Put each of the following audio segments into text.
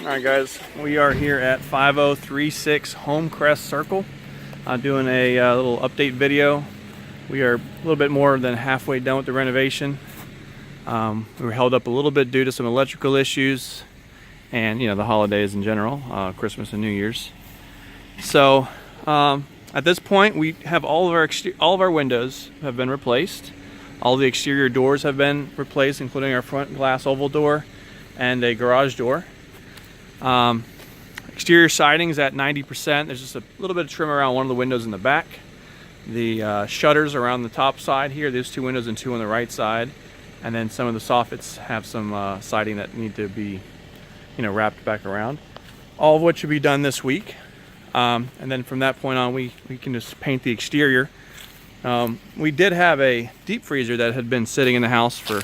Alright guys, we are here at 5036 Homecrest Circle doing a little update video. We are a little bit more than halfway done with the renovation. We were held up a little bit due to some electrical issues and the holidays in general, Christmas and New Year's. So at this point we have all of our windows have been replaced. All the exterior doors have been replaced, including our front glass oval door and a garage door. Exterior siding is at 90%. There's just a little bit of trim around one of the windows in the back. The shutters around the top side here, there's 2 windows and 2 on the right side. And then some of the soffits have some siding that need to be wrapped back around. All of which should be done this week. And then from that point on, we can just paint the exterior. We did have a deep freezer that had been sitting in the house for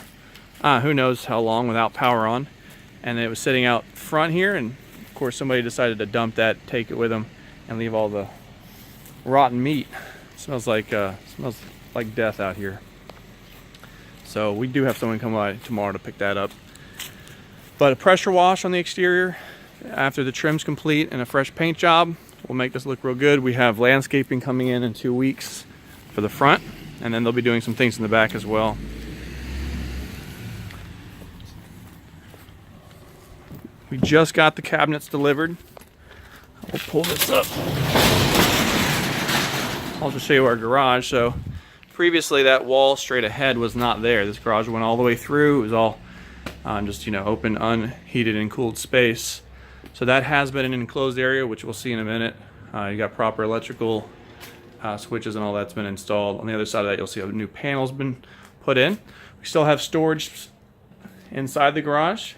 who knows how long without power on. And it was sitting out front here, and of course somebody decided to dump that, take it with them, and leave all the rotten meat. It smells like death out here. So we do have someone come by tomorrow to pick that up. But a pressure wash on the exterior after the trim's complete and a fresh paint job will make this look real good. We have landscaping coming in 2 weeks for the front, and then they'll be doing some things in the back as well. We just got the cabinets delivered. We'll pull this up. I'll just show you our garage. So previously that wall straight ahead was not there. This garage went all the way through. It was all just open, unheated and cooled space. So that has been an enclosed area, which we'll see in a minute. You got proper electrical switches and all that's been installed. On the other side of that, you'll see a new panel's been put in. We still have storage inside the garage,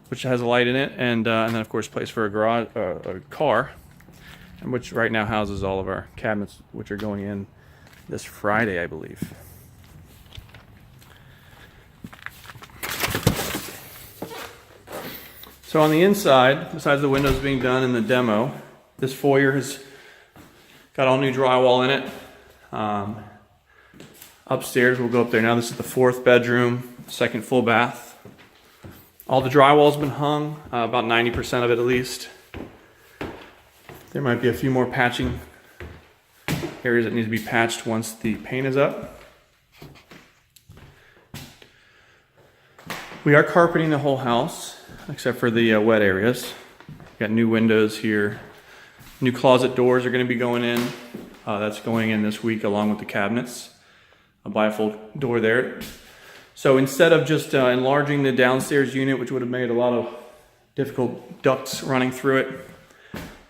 which has a light in it, and then of course place for a car, and which right now houses all of our cabinets, which are going in this Friday, I believe. So on the inside, besides the windows being done in the demo, this foyer has got all new drywall in it. Upstairs, we'll go up there now. This is the 4th bedroom, 2nd full bath. All the drywall's been hung, about 90% of it at least. There might be a few more patching areas that need to be patched once the paint is up. We are carpeting the whole house, except for the wet areas. Got new windows here. New closet doors are going to be going in. That's going in this week along with the cabinets. A bifold door there. So instead of just enlarging the downstairs unit, which would have made a lot of difficult ducts running through it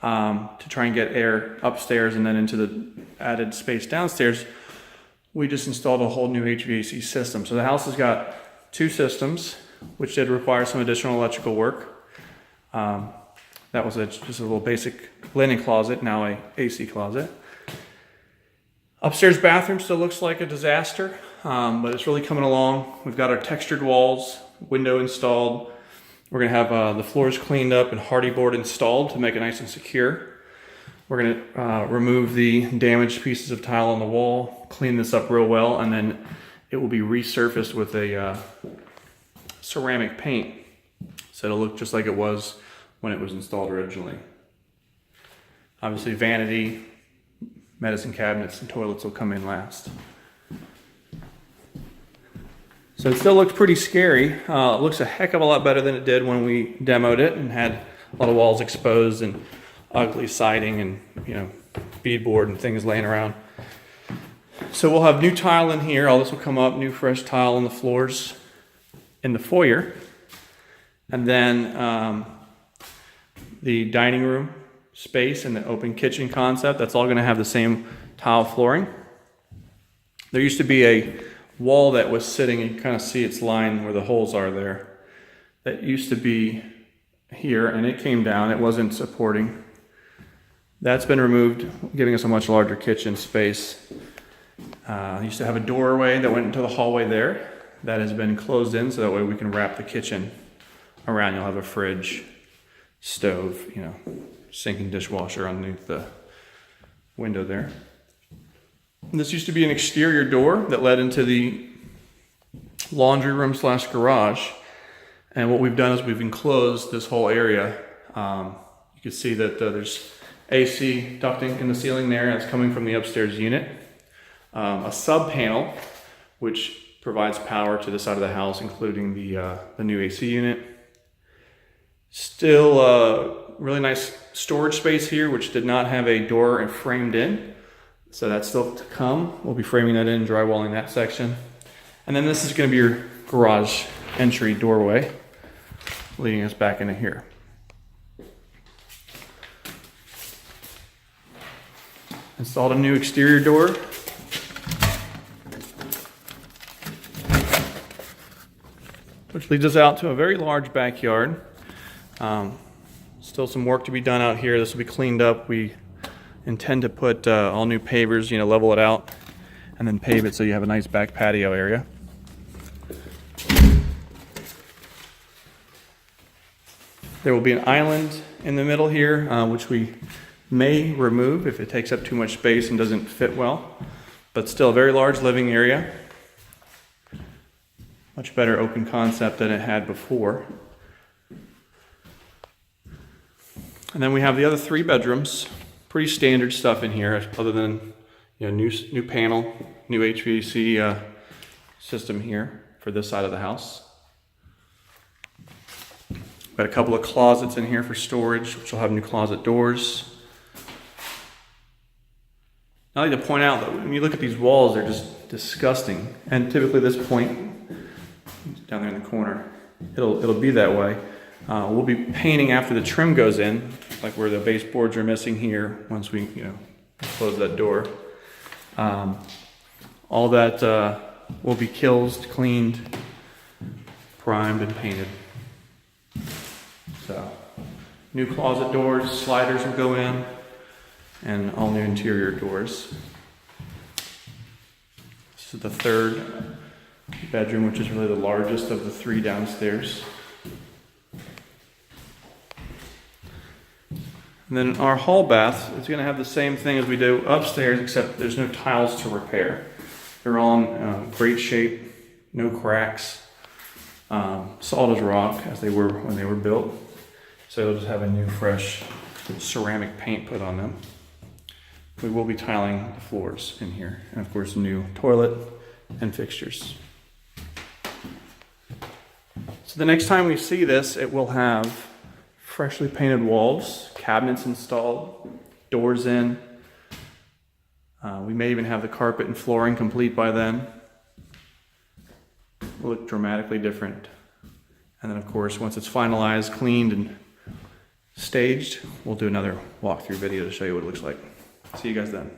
to try and get air upstairs and then into the added space downstairs, we just installed a whole new HVAC system. So the house has got 2 systems, which did require some additional electrical work. That was just a little basic linen closet, now a AC closet. Upstairs bathroom still looks like a disaster. But it's really coming along. We've got our textured walls, window installed. We're gonna have the floors cleaned up and hardy board installed to make it nice and secure. We're gonna remove the damaged pieces of tile on the wall, clean this up real well, and then it will be resurfaced with a ceramic paint. So it'll look just like it was when it was installed originally. Obviously vanity, medicine cabinets, and toilets will come in last. So it still looks pretty scary. It looks a heck of a lot better than it did when we demoed it and had a lot of walls exposed and ugly siding and beadboard and things laying around. So we'll have new tile in here. All this will come up, new fresh tile on the floors in the foyer. And then the dining room space and the open kitchen concept, that's all gonna have the same tile flooring. There used to be a wall that was sitting, you can kind of see its line where the holes are there. That used to be here and it came down, it wasn't supporting. That's been removed, giving us a much larger kitchen space. Used to have a doorway that went into the hallway there. That has been closed in so that way we can wrap the kitchen around. You'll have a fridge, stove, sink and dishwasher underneath the window there. And this used to be an exterior door that led into the laundry room / garage. And what we've done is we've enclosed this whole area. You can see that there's AC ducting in the ceiling there. That's coming from the upstairs unit. A sub panel, which provides power to the side of the house, including the new AC unit. Still really nice storage space here, which did not have a door framed in. So that's still to come. We'll be framing that in, drywalling that section. And then this is going to be your garage entry doorway, leading us back into here. Installed a new exterior door. Which leads us out to a very large backyard. Still some work to be done out here. This will be cleaned up. We intend to put all new pavers, level it out and then pave it so you have a nice back patio area. There will be an island in the middle here, which we may remove if it takes up too much space and doesn't fit well, but still a very large living area. Much better open concept than it had before. And then we have the other 3 bedrooms. Pretty standard stuff in here, other than new panel, new HVAC system here for this side of the house. Got a couple of closets in here for storage, which will have new closet doors. I like to point out that when you look at these walls, they're just disgusting. And typically this point, down there in the corner, it'll be that way. We'll be painting after the trim goes in, like where the baseboards are missing here, once we close that door. All that will be kills, cleaned, primed, and painted. So, new closet doors, sliders will go in, and all new interior doors. This is the 3rd bedroom, which is really the largest of the 3 downstairs. And then our hall bath is going to have the same thing as we do upstairs, except there's no tiles to repair. They're all in great shape, no cracks, solid as rock as they were when they were built. So they'll just have a new fresh ceramic paint put on them. We will be tiling the floors in here, and of course a new toilet and fixtures. So the next time we see this, it will have freshly painted walls, cabinets installed, doors in. We may even have the carpet and flooring complete by then. It will look dramatically different. And then of course, once it's finalized, cleaned, and staged, we'll do another walkthrough video to show you what it looks like. See you guys then.